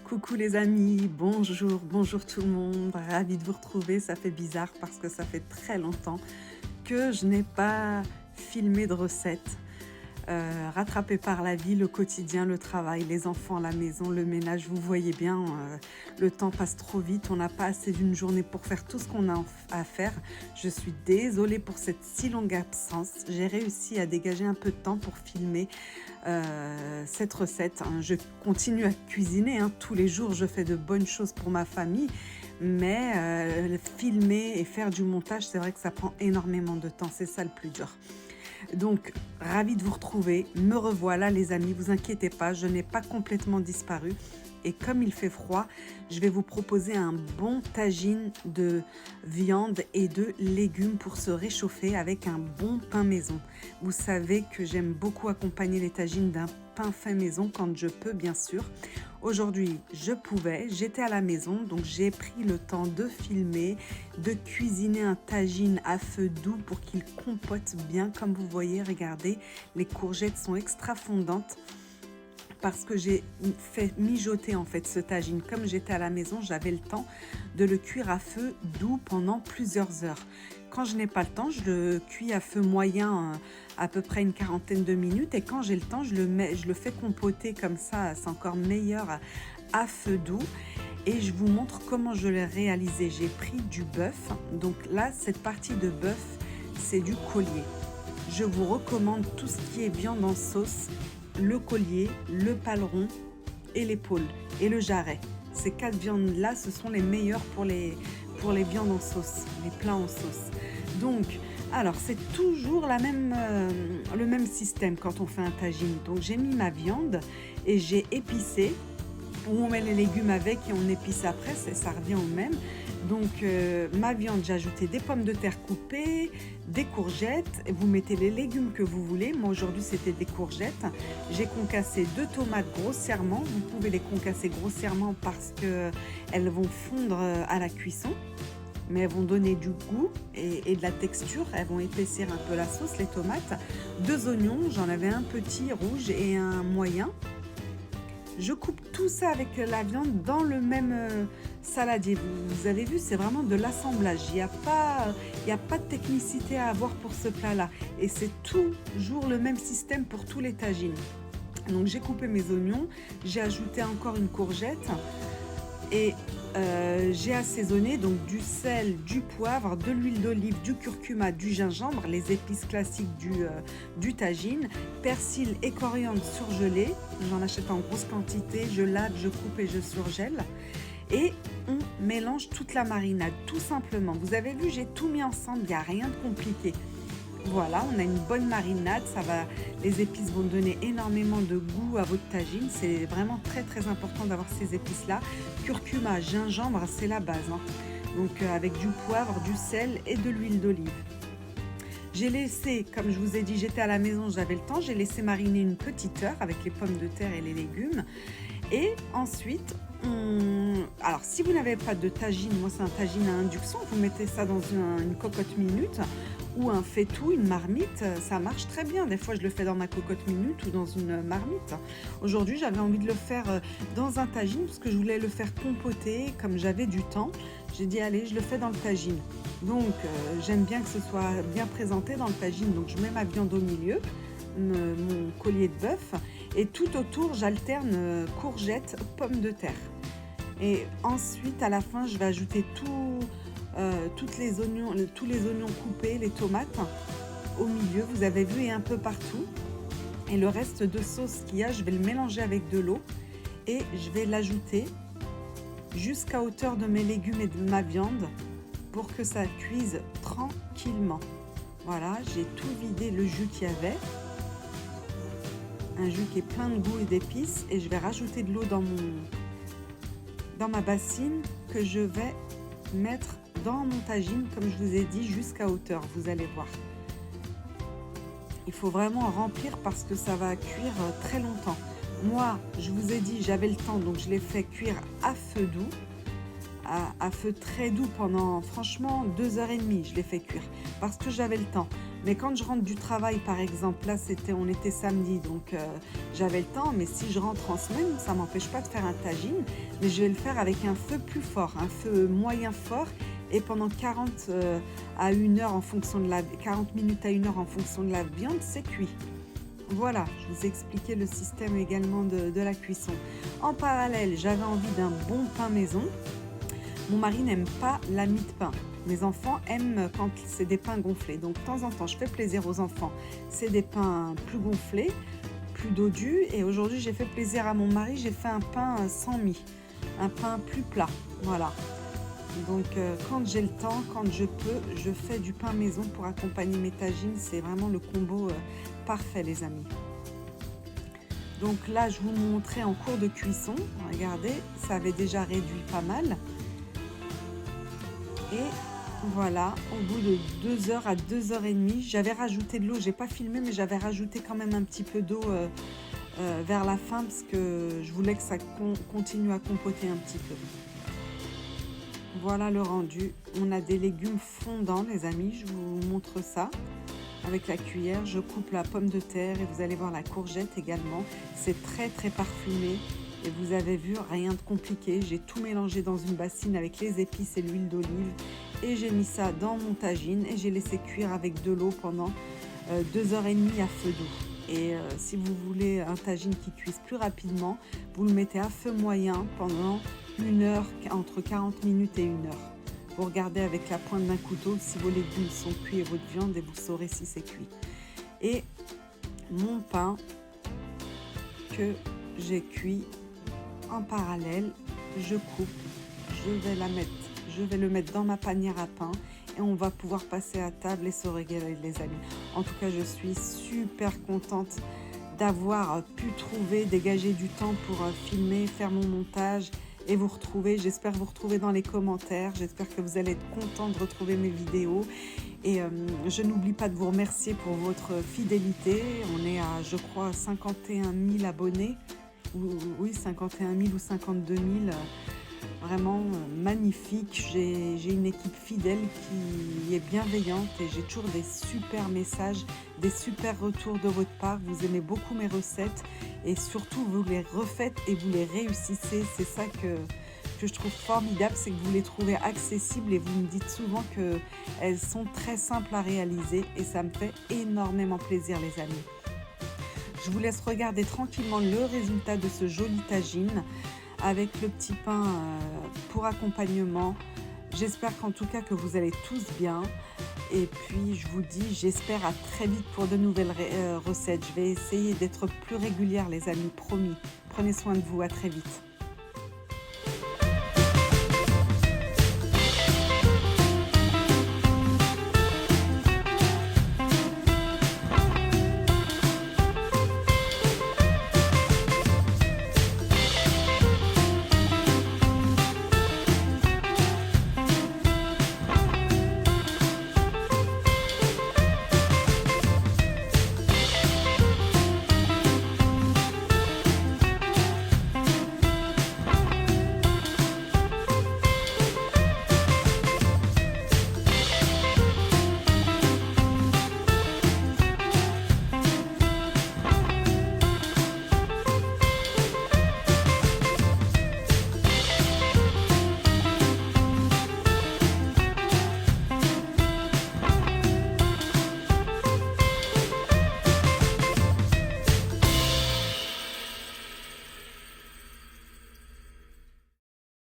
Coucou les amis, bonjour, bonjour tout le monde, ravie de vous retrouver. Ça fait bizarre parce que ça fait très longtemps que je n'ai pas filmé de recettes. Rattrapée par la vie, le quotidien, le travail, les enfants, la maison, le ménage, vous voyez bien, le temps passe trop vite, on n'a pas assez d'une journée pour faire tout ce qu'on a à faire. Je suis désolée pour cette si longue absence. J'ai réussi à dégager un peu de temps pour filmer cette recette. Je continue à cuisiner, tous les jours je fais de bonnes choses pour ma famille, mais filmer et faire du montage, c'est vrai que ça prend énormément de temps, c'est ça le plus dur. Donc, ravie de vous retrouver, me revoilà les amis, vous inquiétez pas, je n'ai pas complètement disparu. Et comme il fait froid, je vais vous proposer un bon tagine de viande et de légumes pour se réchauffer avec un bon pain maison. Vous savez que j'aime beaucoup accompagner les tagines d'un pain fait maison quand je peux, bien sûr. Aujourd'hui, je pouvais, j'étais à la maison, donc j'ai pris le temps de filmer, de cuisiner un tagine à feu doux pour qu'il compote bien. Comme vous voyez, regardez, les courgettes sont extra fondantes parce que j'ai fait mijoter en fait ce tagine. Comme j'étais à la maison, j'avais le temps de le cuire à feu doux pendant plusieurs heures. Quand je n'ai pas le temps, je le cuis à feu moyen à peu près une quarantaine de minutes, et quand j'ai le temps, je le fais compoter comme ça, c'est encore meilleur à feu doux. Et je vous montre comment je l'ai réalisé. J'ai pris du bœuf, donc là cette partie de bœuf c'est du collier. Je vous recommande tout ce qui est viande en sauce, le collier, le paleron et l'épaule et le jarret. Ces quatre viandes là, ce sont les meilleures pour les viandes en sauce, les plats en sauce. Donc, alors c'est toujours le même système quand on fait un tagine. Donc j'ai mis ma viande et j'ai épicé. Ou on met les légumes avec et on épice après, ça revient au même. Donc ma viande, j'ai ajouté des pommes de terre coupées, des courgettes, et vous mettez les légumes que vous voulez. Moi aujourd'hui c'était des courgettes. J'ai concassé 2 tomates grossièrement. Vous pouvez les concasser grossièrement parce qu'elles vont fondre à la cuisson, mais elles vont donner du goût et de la texture, elles vont épaissir un peu la sauce, les tomates. 2 oignons, j'en avais un petit rouge et un moyen. Je coupe tout ça avec la viande dans le même saladier. Vous avez vu, c'est vraiment de l'assemblage. Il n'y a pas de technicité à avoir pour ce plat-là. Et c'est toujours le même système pour tous les tagines. Donc j'ai coupé mes oignons, j'ai ajouté encore une courgette et j'ai assaisonné donc du sel, du poivre, de l'huile d'olive, du curcuma, du gingembre, les épices classiques du tagine, persil et coriandre surgelés. J'en achète en grosse quantité, je lave, je coupe et je surgèle. Et on mélange toute la marinade, tout simplement. Vous avez vu, j'ai tout mis ensemble, il n'y a rien de compliqué. Voilà, on a une bonne marinade, les épices vont donner énormément de goût à votre tagine. C'est vraiment très très important d'avoir ces épices-là. Curcuma, gingembre, c'est la base. Donc avec du poivre, du sel et de l'huile d'olive. J'ai laissé, comme je vous ai dit, j'étais à la maison, j'avais le temps, j'ai laissé mariner une petite heure avec les pommes de terre et les légumes. Et ensuite, alors si vous n'avez pas de tagine, moi c'est un tagine à induction, vous mettez ça dans une cocotte minute ou un faitout, une marmite, ça marche très bien. Des fois je le fais dans ma cocotte minute ou dans une marmite. Aujourd'hui j'avais envie de le faire dans un tagine parce que je voulais le faire compoter. Comme j'avais du temps, j'ai dit allez, je le fais dans le tagine. Donc j'aime bien que ce soit bien présenté dans le tagine, donc je mets ma viande au milieu, mon collier de bœuf, et tout autour j'alterne courgettes, pommes de terre. Et ensuite à la fin je vais ajouter tous les oignons coupés, les tomates au milieu, vous avez vu, et un peu partout. Et le reste de sauce qu'il y a, je vais le mélanger avec de l'eau et je vais l'ajouter jusqu'à hauteur de mes légumes et de ma viande pour que ça cuise tranquillement. Voilà, j'ai tout vidé le jus qu'il y avait. Un jus qui est plein de goût et d'épices, et je vais rajouter de l'eau dans ma bassine que je vais mettre dans mon tagine, comme je vous ai dit, jusqu'à hauteur, vous allez voir. Il faut vraiment remplir parce que ça va cuire très longtemps. Moi, je vous ai dit, j'avais le temps, donc je l'ai fait cuire à feu doux, à feu très doux pendant franchement 2h30, je l'ai fait cuire parce que j'avais le temps. Mais quand je rentre du travail, par exemple, là on était samedi, donc j'avais le temps, mais si je rentre en semaine, ça ne m'empêche pas de faire un tagine, mais je vais le faire avec un feu plus fort, un feu moyen fort, et pendant 40 à 1 heure en fonction de 40 minutes à 1 heure en fonction de la viande, c'est cuit. Voilà, je vous ai expliqué le système également de la cuisson. En parallèle, j'avais envie d'un bon pain maison. Mon mari n'aime pas la mie de pain. Mes enfants aiment quand c'est des pains gonflés. Donc de temps en temps, je fais plaisir aux enfants. C'est des pains plus gonflés, plus dodus. Et aujourd'hui, j'ai fait plaisir à mon mari. J'ai fait un pain sans mie, un pain plus plat. Voilà. Donc quand j'ai le temps, quand je peux, je fais du pain maison pour accompagner mes tagines. C'est vraiment le combo parfait, les amis. Donc là, je vous montrais en cours de cuisson. Regardez, ça avait déjà réduit pas mal. Et voilà, au bout de 2 heures à 2h30, j'avais rajouté de l'eau. J'ai pas filmé, mais j'avais rajouté quand même un petit peu d'eau vers la fin parce que je voulais que ça continue à compoter un petit peu. Voilà le rendu. On a des légumes fondants, les amis. Je vous montre ça. Avec la cuillère, je coupe la pomme de terre et vous allez voir la courgette également. C'est très très parfumé. Et vous avez vu, rien de compliqué. J'ai tout mélangé dans une bassine avec les épices et l'huile d'olive. Et j'ai mis ça dans mon tagine et j'ai laissé cuire avec de l'eau pendant 2h30 à feu doux. Et si vous voulez un tagine qui cuise plus rapidement, vous le mettez à feu moyen pendant 1 heure, entre 40 minutes et 1 heure. Vous regardez avec la pointe d'un couteau si vos légumes sont cuits et votre viande et vous saurez si c'est cuit. Et mon pain que j'ai cuit en parallèle, je coupe, je vais le mettre dans ma panière à pain et on va pouvoir passer à table et se régaler, les amis. En tout cas, je suis super contente d'avoir pu dégager du temps pour filmer, faire mon montage et vous retrouver. J'espère vous retrouver dans les commentaires. J'espère que vous allez être contents de retrouver mes vidéos. Et je n'oublie pas de vous remercier pour votre fidélité. On est à, je crois, 51 000 abonnés. Oui, 51 000 ou 52 000. Vraiment magnifique. J'ai une équipe fidèle qui est bienveillante et j'ai toujours des super messages, des super retours de votre part. Vous aimez beaucoup mes recettes et surtout vous les refaites et vous les réussissez. C'est ça que je trouve formidable, c'est que vous les trouvez accessibles et vous me dites souvent qu'elles sont très simples à réaliser et ça me fait énormément plaisir, les amis. Je vous laisse regarder tranquillement le résultat de ce joli tagine avec le petit pain pour accompagnement. J'espère qu'en tout cas que vous allez tous bien. Et puis je vous dis, j'espère à très vite pour de nouvelles recettes. Je vais essayer d'être plus régulière, les amis, promis. Prenez soin de vous, à très vite.